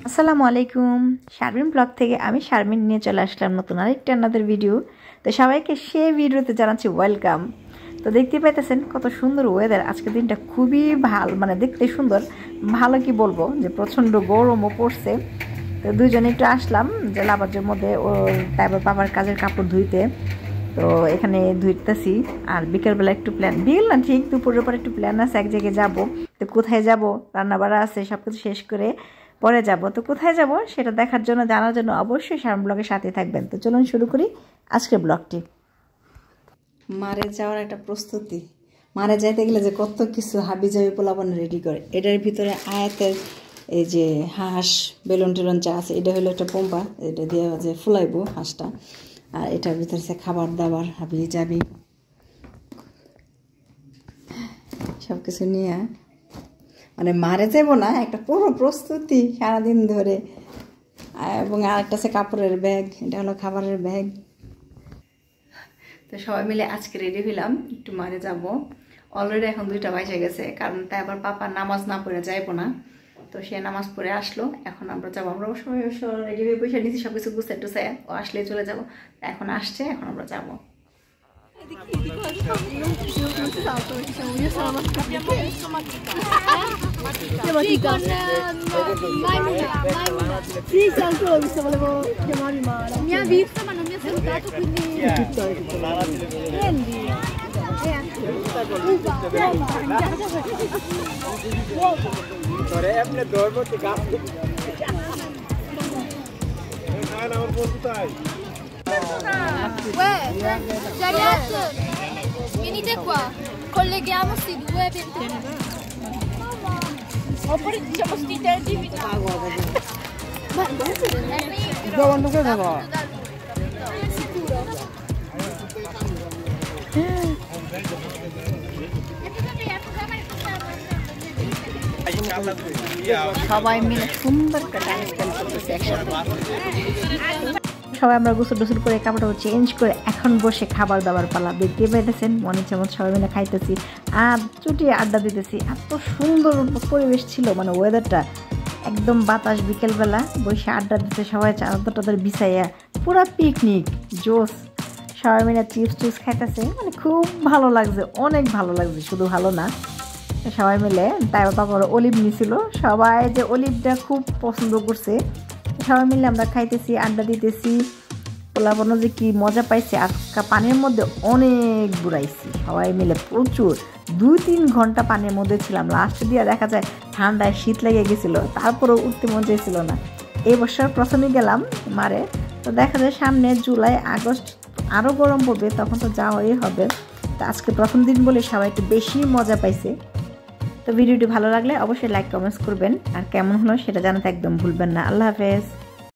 আসসালামু আলাইকুম, শারমিন ব্লগ থেকে আমি শারমিন নিয়ে চলে আসলাম নতুন আরেকটা আপনাদের ভিডিও। তো সবাইকে সেই ভিডিওতে জানাচ্ছি ওয়েলকাম। তো দেখতে পাইতেছেন কত সুন্দর ওয়েদার, আজকের দিনটা খুবই ভালো, মানে দেখতে সুন্দর, ভালো কি বলবো যে প্রচণ্ড গরমও পড়ছে। তো দুজনে একটু আসলাম যে লাবাজের মধ্যে ওর তারপর বাবার কাজের কাপড় ধুইতে। তো এখানে ধুইতেছি আর বিকেলবেলা একটু প্ল্যান, বিকেল না ঠিক দুপুরের পর একটু প্ল্যান আছে এক জায়গায় যাব। তো কোথায় যাব, রান্নাবাড়া আছে, সব কিছু শেষ করে পরে যাব। তো কোথায় যাব সেটা দেখার জন্য, জানার জন্য অবশ্যই শারমিন ব্লগের সাথে থাকবেন। তো চলুন শুরু করি আজকের ব্লগটি। মারে যাওয়ার একটা প্রস্তুতি, মারে যাইতে গেলে যে কত কিছু হাবি যাবি পোলাপান রেডি করে। এটার ভিতরে আয়াতের এই যে হাঁস বেলুন টেলুন চা আছে, এটা হলো একটা পম্পা, এটা দিয়ে যে ফুলাইবো হাঁসটা। আর এটার ভিতরে আছে খাবার দাবার হাবি যাবি সব কিছু নিয়ে, মানে মারে যাবো না, একটা পুরো প্রস্তুতি সারাদিন ধরে। এবং আরেকটা আছে কাপড়ের ব্যাগ, এটা হলো খাবারের ব্যাগ। তো সবাই মিলে আজকে রেডি হইলাম, একটু মারে যাব। অলরেডি এখন 2টা বাজে গেছে, কারণ তাই আবার পাপা নামাজ না পড়ে যাইবো না। তো সে নামাজ পড়ে আসলো, এখন আমরা যাবো। আমরা সবাই রেডি হয়ে বসে নিয়েছি, সব কিছু গুছাই টুছাই, ও আসলেই চলে যাবো। এখন আসছে, এখন আমরা যাবো। Sì, sì, anche l'ho visto, volevo chiamarmi Mara. Mi ha visto ma non mi ha salutato, quindi... Prendi. Uè, Jariat, venite qua, colleghiamo sti due per... Oppure diciamo sti tempi ma quando che va? Sicuro? সবাই মিলে সুন্দর একটা time spend করতেছি একসাথে। সবাই আমরা গোসল টোসল করে কাপড় চেঞ্জ করে এখন বসে খাবার দাবার পালা। দেখতে পাইতেছেন মনে চামচ সবাই মিলে খাইতেছি আর চুটিয়ে আড্ডা দিতেছি। এত সুন্দর পরিবেশ ছিল, মানে ওয়েদারটা একদম বাতাস, বিকেলবেলা বসে আড্ডা দিতে সবাই চাদর টাদর বিছাইয়া, পুরো পিকনিক জোস। সবাই মিলে চিপস টিপস খাইতেছে, মানে খুব ভালো লাগছে, অনেক ভালো লাগছে। শুধু ভালো না, সবাই মিলে তাই বাবার অলিভ নিছিল, সবাই যে অলিভটা খুব পছন্দ করছে। সবাই মিলে আমরা খাইতেছি, আড্ডা দিতেছি। পোলাপানো যে কি মজা পাইছে, আজকে পানির মধ্যে অনেক বুড়াইছি সবাই মিলে, প্রচুর। 2-3 ঘন্টা পানির মধ্যে ছিলাম। লাস্ট দিয়ে দেখা যায় ঠান্ডায় শীত লেগে গেছিল, তারপরেও উঠতে মন চাইছিল না। এই বছর প্রথমে গেলাম মারে, তো দেখা যায় সামনে জুলাই আগস্ট আরও গরম পড়বে, তখন তো যাওয়াই হবে। তো আজকে প্রথম দিন বলে সবাই একটু বেশি মজা পাইছে। তো ভিডিওটি ভালো লাগলে অবশ্যই লাইক কমেন্টস করবেন, আর কেমন হলো সেটা জানাতে একদম ভুলবেন না। আল্লাহ হাফেজ।